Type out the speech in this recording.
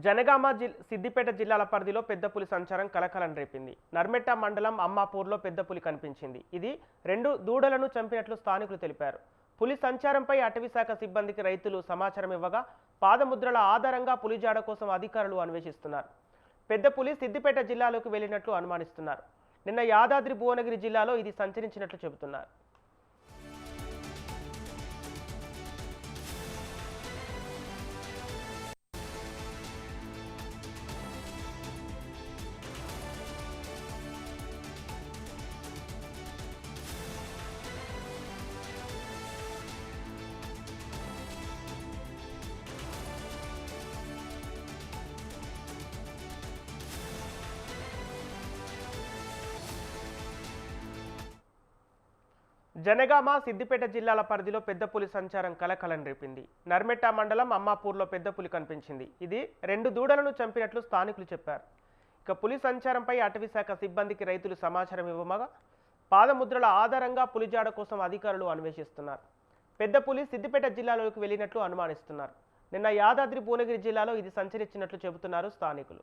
జనగామ సిద్దిపేట జిల్లాల పరిధిలో పెద్ద పులి సంచారం కలకలం రేపింది. నర్మెట్ట మండలం అమ్మాపూర్లో పెద్ద పులి కనిపించింది. ఇది 2 దూడలను చంపినట్లు స్థానికులు తెలిపారు. పులి సంచారంపై అటవీశాఖ సిబ్బందికి రైతులు సమాచారం ఇవ్వగా పాదముద్రల ఆధారంగా పులి జాడ కోసం అధికారులు అన్వేషిస్తున్నారు. పెద్ద పులి సిద్దిపేట జిల్లాలోకి వెళ్లినట్లు అనుమానిస్తున్నారు. నిన్న యాదాద్రి భువనగిరి జిల్లాలో ఇది సంచరించినట్లు చెబుతున్నారు. జనగామ సిద్దిపేట జిల్లాల పరిధిలో పెద్ద పులి సంచారం కలకలం రేపింది. నర్మెట్ట మండలం అమ్మాపూర్లో పెద్ద పులి కనిపించింది. ఇది 2 దూడలను చంపినట్లు స్థానికులు చెప్పారు. ఇక పులి సంచారంపై అటవీశాఖ సిబ్బందికి రైతులు సమాచారం ఇవ్వగా పాదముద్రల ఆధారంగా పులి జాడ కోసం అధికారులు అన్వేషిస్తున్నారు. పెద్ద పులి సిద్దిపేట జిల్లాలోకి వెళ్లినట్లు అనుమానిస్తున్నారు. నిన్న యాదాద్రి భువనగిరి జిల్లాలో ఇది సంచరించినట్లు చెబుతున్నారు స్థానికులు.